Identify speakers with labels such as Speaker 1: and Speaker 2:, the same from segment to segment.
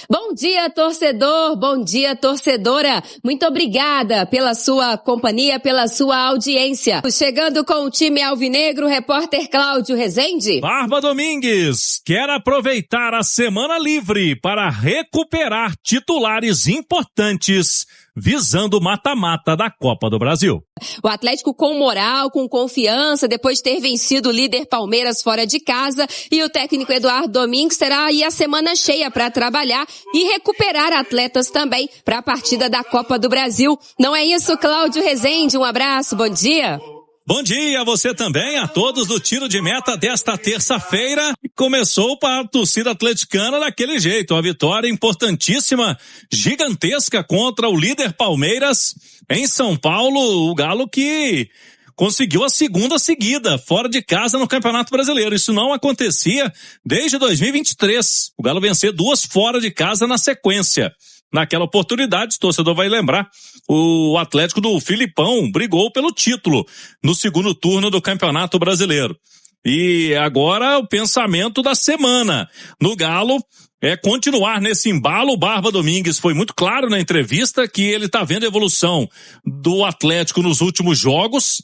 Speaker 1: Bom dia, torcedor, bom dia, torcedora. Muito obrigada pela sua companhia, pela sua audiência. Chegando com o time alvinegro, repórter Cláudio Rezende.
Speaker 2: Barba Domingues quer aproveitar a semana livre para recuperar titulares importantes, visando o mata-mata da Copa do Brasil.
Speaker 1: O Atlético com moral, com confiança, depois de ter vencido o líder Palmeiras fora de casa, e o técnico Eduardo Domingues terá aí a semana cheia para trabalhar e recuperar atletas também para a partida da Copa do Brasil. Não é isso, Cláudio Rezende? Um abraço, bom dia.
Speaker 2: Bom dia a você também, a todos do Tiro de Meta desta terça-feira. Começou para a torcida atleticana daquele jeito, uma vitória importantíssima, gigantesca contra o líder Palmeiras em São Paulo, o Galo que conseguiu a segunda seguida fora de casa no Campeonato Brasileiro. Isso não acontecia desde 2023. O Galo vencer 2 fora de casa na sequência. Naquela oportunidade, o torcedor vai lembrar, o Atlético do Filipão brigou pelo título no segundo turno do Campeonato Brasileiro. E agora o pensamento da semana no Galo é continuar nesse embalo. O Barba Domingues foi muito claro na entrevista que ele está vendo a evolução do Atlético nos últimos jogos.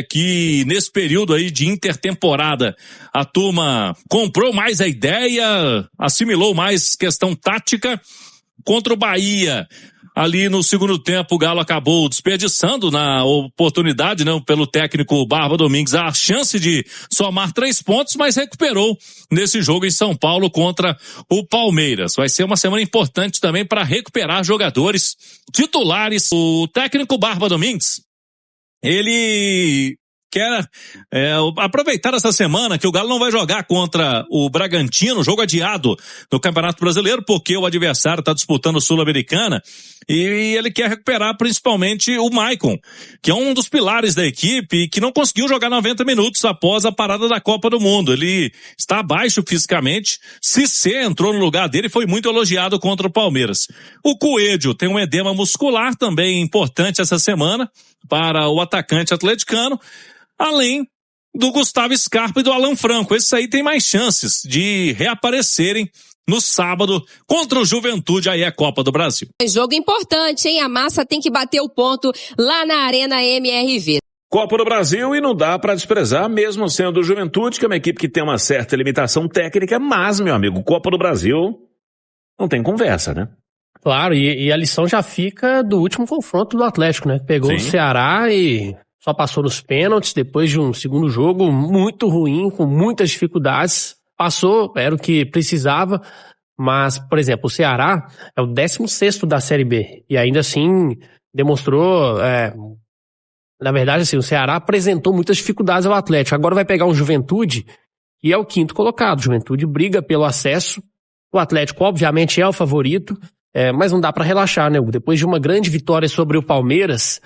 Speaker 2: Que nesse período aí de intertemporada a turma comprou mais a ideia, assimilou mais questão tática. Contra o Bahia, ali no segundo tempo, o Galo acabou desperdiçando na oportunidade, né, pelo técnico Barba Domingues, a chance de somar 3 pontos, mas recuperou nesse jogo em São Paulo contra o Palmeiras. Vai ser uma semana importante também para recuperar jogadores titulares. O técnico Barba Domingues, ele quer aproveitar essa semana que o Galo não vai jogar contra o Bragantino, jogo adiado no Campeonato Brasileiro, porque o adversário está disputando o Sul-Americana, e ele quer recuperar principalmente o Maicon, que é um dos pilares da equipe e que não conseguiu jogar 90 minutos após a parada da Copa do Mundo. Ele está abaixo fisicamente. Cissé entrou no lugar dele e foi muito elogiado contra o Palmeiras. O Coelho tem um edema muscular também importante essa semana para o atacante atleticano, além do Gustavo Scarpa e do Alan Franco. Esses aí tem mais chances de reaparecerem no sábado contra o Juventude, aí é Copa do Brasil.
Speaker 1: Jogo importante, hein? A massa tem que bater o ponto lá na Arena MRV.
Speaker 3: Copa do Brasil, e não dá para desprezar, mesmo sendo o Juventude, que é uma equipe que tem uma certa limitação técnica, mas, meu amigo, Copa do Brasil não tem conversa, né?
Speaker 4: Claro, e a lição já fica do último confronto do Atlético, né? Pegou o Ceará e só passou nos pênaltis depois de um segundo jogo muito ruim, com muitas dificuldades. Passou, era o que precisava, mas, por exemplo, o Ceará é o 16º da Série B, e ainda assim demonstrou, na verdade, assim, o Ceará apresentou muitas dificuldades ao Atlético. Agora vai pegar um Juventude, e é o 5º colocado. O Juventude briga pelo acesso, o Atlético obviamente é o favorito, mas não dá para relaxar, né? Depois de uma grande vitória sobre o Palmeiras,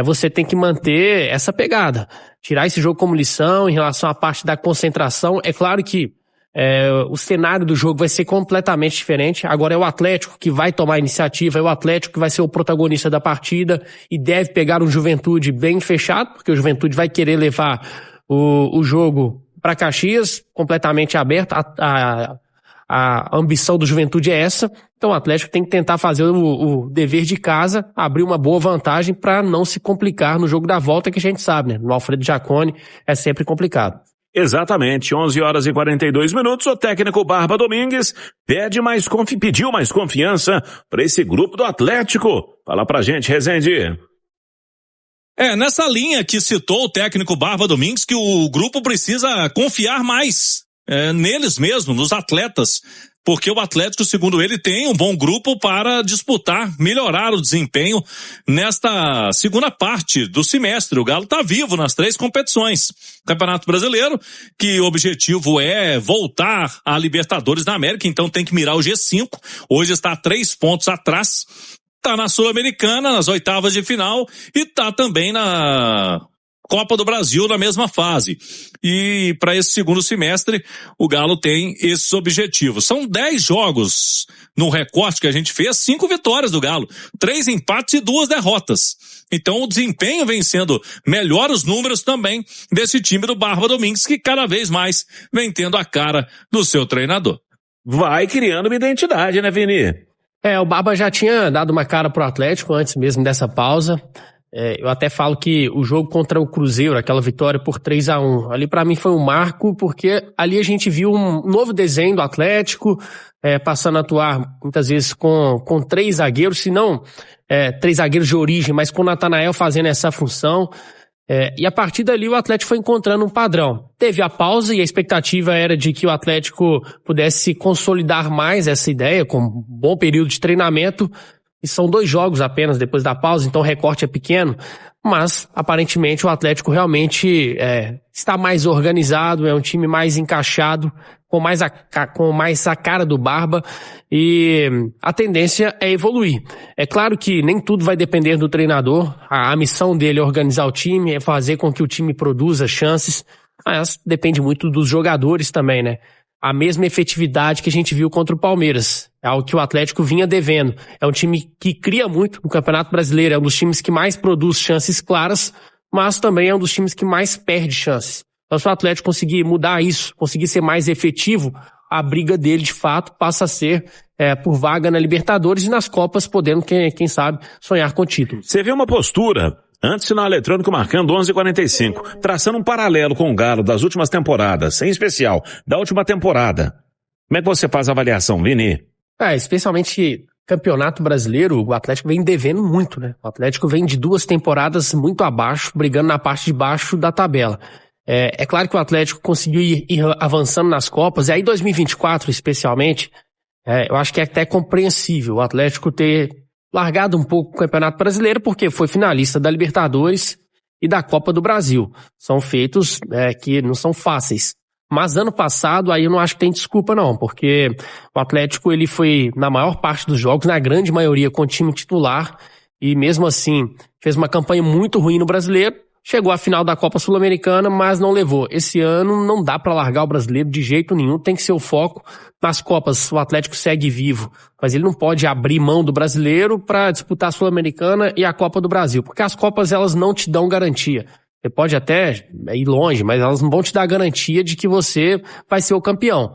Speaker 4: você tem que manter essa pegada, tirar esse jogo como lição em relação à parte da concentração. É claro que o cenário do jogo vai ser completamente diferente. Agora é o Atlético que vai tomar a iniciativa, é o Atlético que vai ser o protagonista da partida e deve pegar um Juventude bem fechado, porque o Juventude vai querer levar o jogo para Caxias, completamente aberto. A ambição do Juventude é essa. Então o Atlético tem que tentar fazer o dever de casa, abrir uma boa vantagem para não se complicar no jogo da volta, que a gente sabe, né? No Alfredo Jaconi é sempre complicado.
Speaker 3: Exatamente, 11h42, o técnico Barba Domingues pediu mais confiança para esse grupo do Atlético. Fala pra gente, Rezende.
Speaker 2: Nessa linha que citou o técnico Barba Domingues, que o grupo precisa confiar mais neles mesmos, nos atletas, porque o Atlético, segundo ele, tem um bom grupo para disputar, melhorar o desempenho nesta segunda parte do semestre. O Galo está vivo nas 3 competições. Campeonato Brasileiro, que o objetivo é voltar à Libertadores da América, então tem que mirar o G5. Hoje está 3 pontos atrás. Está na Sul-Americana, nas oitavas de final, e está também na Copa do Brasil na mesma fase. E para esse segundo semestre, o Galo tem esses objetivos. São 10 jogos no recorte que a gente fez, 5 vitórias do Galo, 3 empates e 2 derrotas. Então o desempenho vem sendo melhor, os números também desse time do Barba Domingues, que cada vez mais vem tendo a cara do seu treinador.
Speaker 3: vai criando uma identidade, né, Vini?
Speaker 4: O Barba já tinha dado uma cara pro Atlético antes mesmo dessa pausa. Eu até falo que o jogo contra o Cruzeiro, aquela vitória por 3-1, ali pra mim foi um marco, porque ali a gente viu um novo desenho do Atlético, passando a atuar muitas vezes com 3 zagueiros, se não 3 zagueiros de origem, mas com o Natanael fazendo essa função. E a partir dali o Atlético foi encontrando um padrão. Teve a pausa e a expectativa era de que o Atlético pudesse consolidar mais essa ideia, com um bom período de treinamento. E são 2 jogos apenas depois da pausa, então o recorte é pequeno. Mas, aparentemente, o Atlético realmente está mais organizado, é um time mais encaixado, com mais a cara do Barba, e a tendência é evoluir. É claro que nem tudo vai depender do treinador, a missão dele é organizar o time, é fazer com que o time produza chances, mas depende muito dos jogadores também, né? A mesma efetividade que a gente viu contra o Palmeiras. É algo que o Atlético vinha devendo. É um time que cria muito no Campeonato Brasileiro. É um dos times que mais produz chances claras, mas também é um dos times que mais perde chances. Então, se o Atlético conseguir mudar isso, conseguir ser mais efetivo, a briga dele, de fato, passa a ser por vaga na Libertadores e nas Copas, podendo, quem sabe, sonhar com título.
Speaker 3: Você vê uma postura... Antes, sinal eletrônico marcando 11h45, traçando um paralelo com o Galo das últimas temporadas, em especial da última temporada. Como é que você faz a avaliação, Vini?
Speaker 4: Especialmente Campeonato Brasileiro, o Atlético vem devendo muito, né? O Atlético vem de 2 temporadas muito abaixo, brigando na parte de baixo da tabela. É claro que o Atlético conseguiu ir avançando nas Copas, e aí 2024 especialmente, eu acho que é até compreensível o Atlético ter largado um pouco o Campeonato Brasileiro, porque foi finalista da Libertadores e da Copa do Brasil. São feitos que não são fáceis. Mas ano passado, aí eu não acho que tem desculpa não, porque o Atlético ele foi, na maior parte dos jogos, na grande maioria, com o time titular, e mesmo assim fez uma campanha muito ruim no Brasileiro. Chegou à final da Copa Sul-Americana, mas não levou. Esse ano não dá pra largar o Brasileiro de jeito nenhum, tem que ser o foco. Nas Copas o Atlético segue vivo, mas ele não pode abrir mão do Brasileiro para disputar a Sul-Americana e a Copa do Brasil, porque as Copas elas não te dão garantia. Você pode até ir longe, mas elas não vão te dar garantia de que você vai ser o campeão.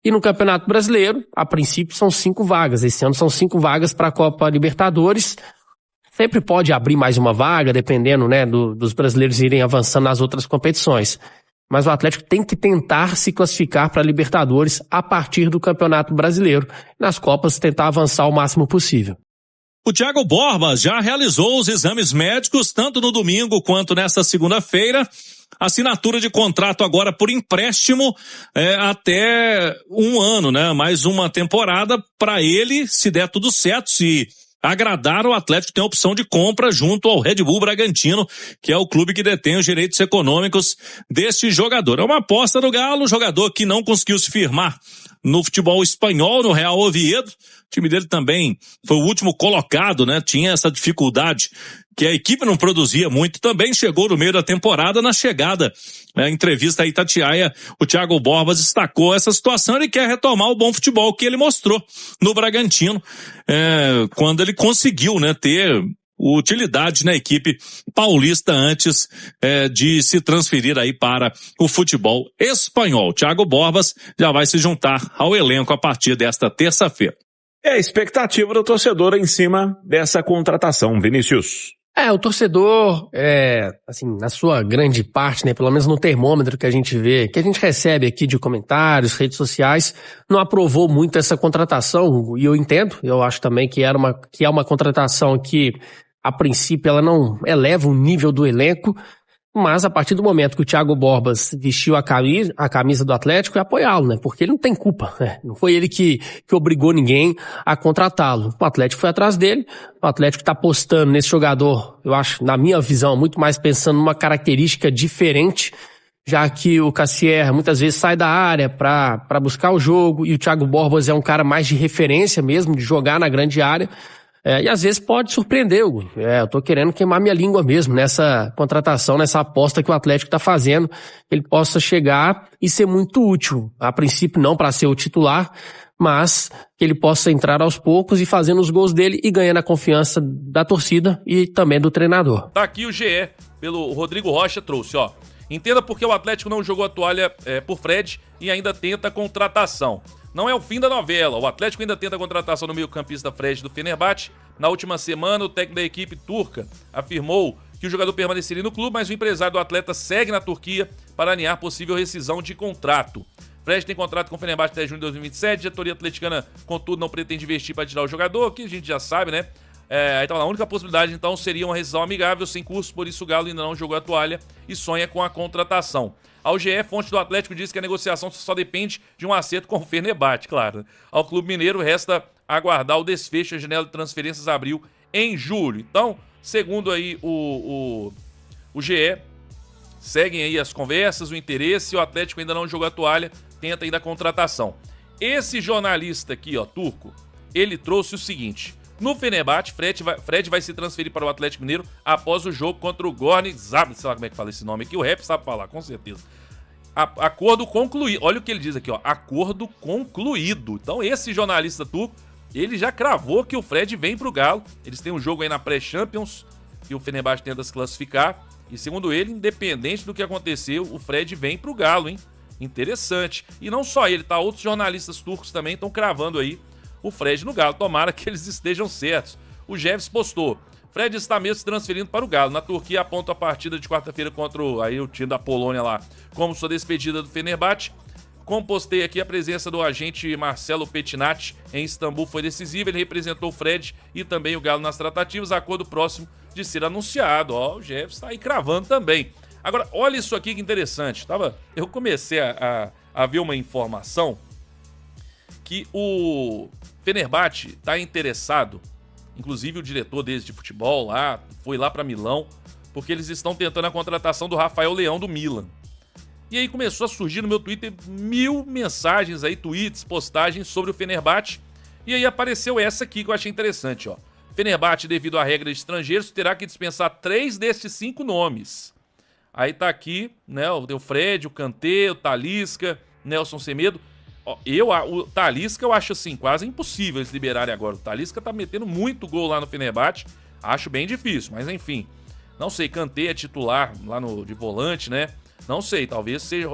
Speaker 4: E no Campeonato Brasileiro, a princípio são 5 vagas. Esse ano são 5 vagas para a Copa Libertadores. Sempre pode abrir mais uma vaga, dependendo, né, dos brasileiros irem avançando nas outras competições. Mas o Atlético tem que tentar se classificar para a Libertadores a partir do Campeonato Brasileiro. Nas Copas, tentar avançar o máximo possível.
Speaker 2: O Thiago Borba já realizou os exames médicos, tanto no domingo quanto nesta segunda-feira. Assinatura de contrato agora por empréstimo até 1 ano, né? Mais uma temporada para ele, se der tudo certo, se agradar, o Atlético tem a opção de compra junto ao Red Bull Bragantino, que é o clube que detém os direitos econômicos deste jogador. É uma aposta do Galo, jogador que não conseguiu se firmar no futebol espanhol, no Real Oviedo. O time dele também foi o último colocado, né? Tinha essa dificuldade que a equipe não produzia muito. Também chegou no meio da temporada, na chegada, a entrevista a Itatiaia, o Thiago Borba destacou essa situação. Ele quer retomar o bom futebol que ele mostrou no Bragantino, quando ele conseguiu, né, ter utilidade na equipe paulista antes de se transferir aí para o futebol espanhol. Thiago Borbas já vai se juntar ao elenco a partir desta terça-feira.
Speaker 3: É a expectativa do torcedor em cima dessa contratação, Vinícius.
Speaker 4: O torcedor, assim, na sua grande parte, né, pelo menos no termômetro que a gente vê, que a gente recebe aqui de comentários, redes sociais, não aprovou muito essa contratação, e eu entendo, eu acho também que é uma contratação que, a princípio, ela não eleva o nível do elenco, mas a partir do momento que o Thiago Borbas vestiu a camisa do Atlético, é apoiá-lo, né? Porque ele não tem culpa, né? Não foi ele que obrigou ninguém a contratá-lo. O Atlético foi atrás dele, o Atlético está apostando nesse jogador, eu acho, na minha visão, muito mais pensando numa característica diferente, já que o Cassier muitas vezes sai da área para buscar o jogo, e o Thiago Borbas é um cara mais de referência mesmo, de jogar na grande área. E às vezes pode surpreender, Hugo. Eu tô querendo queimar minha língua mesmo nessa contratação, nessa aposta que o Atlético tá fazendo, que ele possa chegar e ser muito útil. A princípio não para ser o titular, mas que ele possa entrar aos poucos e fazendo os gols dele e ganhando a confiança da torcida e também do treinador.
Speaker 5: Tá aqui o GE, pelo Rodrigo Rocha, trouxe, Entenda porque o Atlético não jogou a toalha por Fred e ainda tenta a contratação. não é o fim da novela. O Atlético ainda tenta a contratação do meio-campista Fred do Fenerbahçe. Na última semana, o técnico da equipe turca afirmou que o jogador permaneceria no clube, mas o empresário do atleta segue na Turquia para alinhar possível rescisão de contrato. Fred tem contrato com o Fenerbahçe até junho de 2027. A diretoria atleticana, contudo, não pretende investir para tirar o jogador, que a gente já sabe, né? Então, a única possibilidade, então, seria uma rescisão amigável, sem custo, por isso o Galo ainda não jogou a toalha e sonha com a contratação. Ao GE, fonte do Atlético diz que a negociação só depende de um acerto com o Fenerbahçe, claro. Ao Clube Mineiro, resta aguardar o desfecho. A janela de transferências abriu em julho. Então, segundo aí o GE, seguem aí as conversas, o interesse, o Atlético ainda não jogou a toalha, tenta ainda a contratação. Esse jornalista aqui, ó, turco, ele trouxe o seguinte: no Fenerbahçe, Fred vai se transferir para o Atlético Mineiro após o jogo contra o Gornik Zabrze, sei lá como é que fala esse nome aqui, o Rap sabe falar, com certeza. Acordo concluído, olha o que ele diz aqui, ó, acordo concluído. Então esse jornalista turco, ele já cravou que o Fred vem pro Galo. Eles têm um jogo aí na pré-Champions, que o Fenerbahçe tenta se classificar, e segundo ele, independente do que aconteceu, o Fred vem pro Galo, hein? Interessante. E não só ele, tá? Outros jornalistas turcos também estão cravando aí o Fred no Galo. Tomara que eles estejam certos. O Jeves postou: Fred está mesmo se transferindo para o Galo. Na Turquia aponta a partida de quarta-feira contra o time da Polônia lá como sua despedida do Fenerbahçe. Compostei aqui a presença do agente Marcelo Petinati em Istambul foi decisiva. Ele representou o Fred e também o Galo nas tratativas. Acordo próximo de ser anunciado. Ó, o Jeves está aí cravando também. Agora, olha isso aqui que interessante. Eu comecei a ver uma informação que o Fenerbahçe está interessado, inclusive o diretor deles de futebol lá, foi lá para Milão, porque eles estão tentando a contratação do Rafael Leão do Milan. E aí começou a surgir no meu Twitter 1000 mensagens aí, tweets, postagens sobre o Fenerbahçe. E aí apareceu essa aqui que eu achei interessante, ó. Fenerbahçe, devido à regra de estrangeiros, terá que dispensar 3 destes 5 nomes. Aí tá aqui, né, o Fred, o Kanté, o Talisca, Nelson Semedo. O Talisca eu acho assim, quase impossível eles liberarem agora. O Talisca tá metendo muito gol lá no Fenerbahçe. Acho bem difícil, mas enfim. Não sei, Kanté é titular lá de volante, né? Não sei, talvez seja...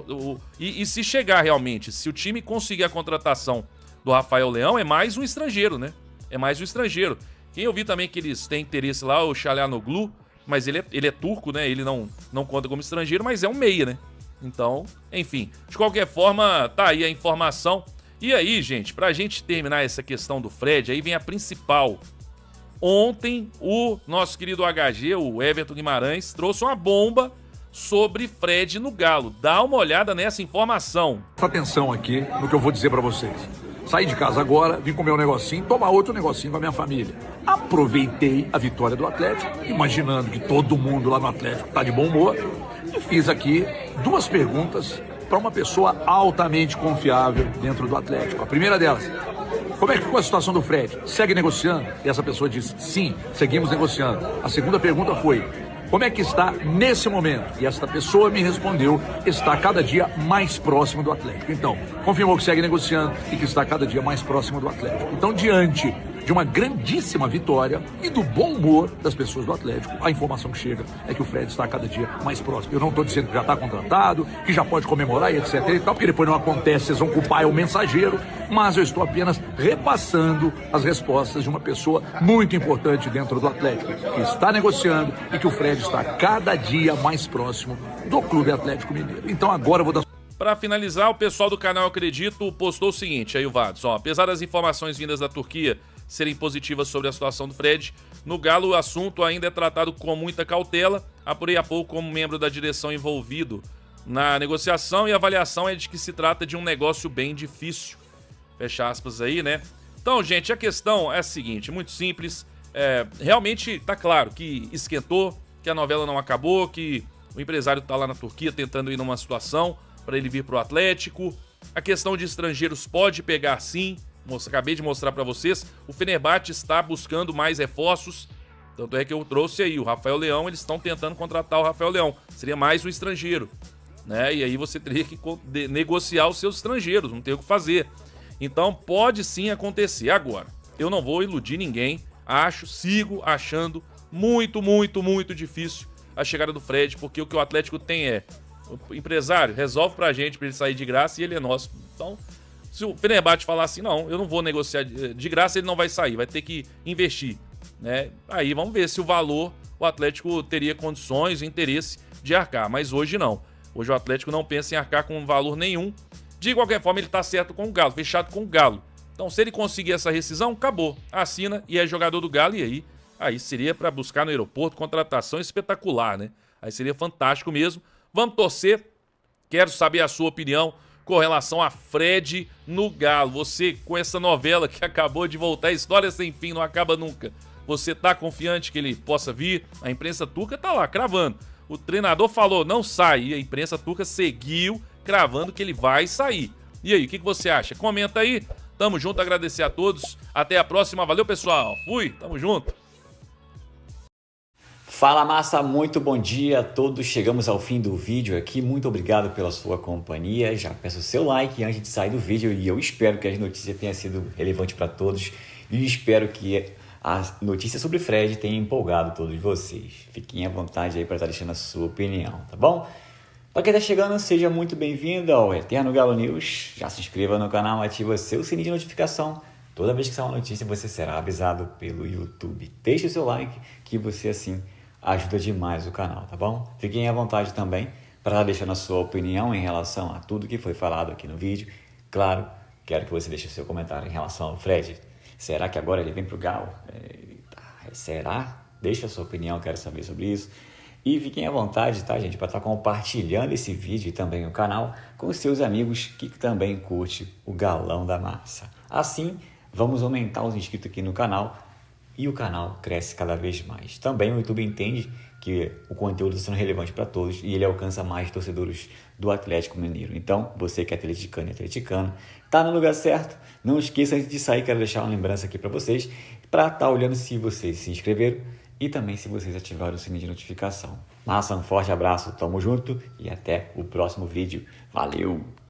Speaker 5: E se chegar realmente, se o time conseguir a contratação do Rafael Leão, é mais um estrangeiro, né? É mais um estrangeiro. Quem eu vi também que eles têm interesse lá, o Çalhanoğlu, mas ele é turco, né? Ele não conta como estrangeiro, mas é um meia, né? Então, enfim, de qualquer forma, tá aí a informação. E aí, gente, pra gente terminar essa questão do Fred, aí vem a principal. Ontem, o nosso querido HG, o Everton Guimarães, trouxe uma bomba sobre Fred no Galo. Dá uma olhada nessa informação.
Speaker 6: Presta atenção aqui no que eu vou dizer pra vocês. Saí de casa agora, vim comer um negocinho, tomar outro negocinho com a minha família. Aproveitei a vitória do Atlético, imaginando que todo mundo lá no Atlético tá de bom humor, e fiz aqui 2 perguntas para uma pessoa altamente confiável dentro do Atlético. A primeira delas: como é que ficou a situação do Fred? Segue negociando? E essa pessoa disse: sim, seguimos negociando. A segunda pergunta foi: como é que está nesse momento? E esta pessoa me respondeu: está cada dia mais próximo do Atlético. Então, confirmou que segue negociando e que está cada dia mais próximo do Atlético. Então, diante de uma grandíssima vitória e do bom humor das pessoas do Atlético, a informação que chega é que o Fred está cada dia mais próximo. Eu não estou dizendo que já está contratado, que já pode comemorar e etc e tal, porque depois não acontece, vocês vão culpar o mensageiro, mas eu estou apenas repassando as respostas de uma pessoa muito importante dentro do Atlético, que está negociando e que o Fred está cada dia mais próximo do Clube Atlético Mineiro. Então agora eu vou dar...
Speaker 5: Para finalizar, o pessoal do canal Acredito postou o seguinte, aí o Vados, ó, apesar das informações vindas da Turquia serem positivas sobre a situação do Fred, no Galo o assunto ainda é tratado com muita cautela. Apurei há pouco como membro da direção envolvido na negociação e a avaliação é de que se trata de um negócio bem difícil. Fecha aspas aí, né? Então, gente, a questão é a seguinte, muito simples. Realmente tá claro que esquentou, que a novela não acabou, que o empresário tá lá na Turquia tentando ir numa situação para ele vir pro Atlético. A questão de estrangeiros pode pegar sim. Acabei de mostrar para vocês, o Fenerbahçe está buscando mais reforços, tanto é que eu trouxe aí o Rafael Leão, eles estão tentando contratar o Rafael Leão, seria mais um estrangeiro, né? E aí você teria que negociar os seus estrangeiros, não tem o que fazer. Então pode sim acontecer. Agora, eu não vou iludir ninguém, sigo achando muito, muito, muito difícil a chegada do Fred, porque o que o Atlético tem o empresário resolve pra gente, pra ele sair de graça e ele é nosso. Então, Se o Fenerbahçe falar assim, não, eu não vou negociar de graça, ele não vai sair, vai ter que investir, né? Aí vamos ver se o valor, o Atlético teria condições, interesse de arcar, mas hoje não. Hoje o Atlético não pensa em arcar com valor nenhum. De qualquer forma, ele tá certo com o Galo, fechado com o Galo. Então, se ele conseguir essa rescisão, acabou. Assina e é jogador do Galo, e aí seria para buscar no aeroporto, contratação espetacular, né? Aí seria fantástico mesmo. Vamos torcer. Quero saber a sua opinião com relação a Fred no Galo. Você, com essa novela que acabou de voltar, História Sem Fim, não acaba nunca. Você tá confiante que ele possa vir? A imprensa turca tá lá, cravando. O treinador falou, não sai. E a imprensa turca seguiu cravando que ele vai sair. E aí, o que você acha? Comenta aí. Tamo junto, agradecer a todos. Até a próxima. Valeu, pessoal. Fui, tamo junto.
Speaker 7: Fala, massa, muito bom dia a todos. Chegamos ao fim do vídeo aqui. Muito obrigado pela sua companhia. Já peço o seu like antes de sair do vídeo e eu espero que as notícias tenham sido relevantes para todos e espero que a notícia sobre Fred tenha empolgado todos vocês. Fiquem à vontade aí para estar deixando a sua opinião, tá bom? Para quem está chegando, seja muito bem-vindo ao Eterno Galo News. Já se inscreva no canal, ativa seu sininho de notificação. Toda vez que sair uma notícia, você será avisado pelo YouTube. Deixe o seu like, que você assim ajuda demais o canal, tá bom? Fiquem à vontade também para estar deixando a sua opinião em relação a tudo que foi falado aqui no vídeo. Claro, quero que você deixe o seu comentário em relação ao Fred. Será que agora ele vem para o Galo? Será? Deixa a sua opinião, quero saber sobre isso. E fiquem à vontade, tá, gente, para estar compartilhando esse vídeo e também o canal com os seus amigos que também curtem o Galão da Massa. Assim, vamos aumentar os inscritos aqui no canal e o canal cresce cada vez mais. Também o YouTube entende que o conteúdo está sendo relevante para todos e ele alcança mais torcedores do Atlético Mineiro. Então, você que é atleticano e atleticano, tá no lugar certo. Não esqueça, antes de sair, quero deixar uma lembrança aqui para vocês, para estar olhando se vocês se inscreveram e também se vocês ativaram o sininho de notificação. Massa, um forte abraço, tamo junto e até o próximo vídeo. Valeu!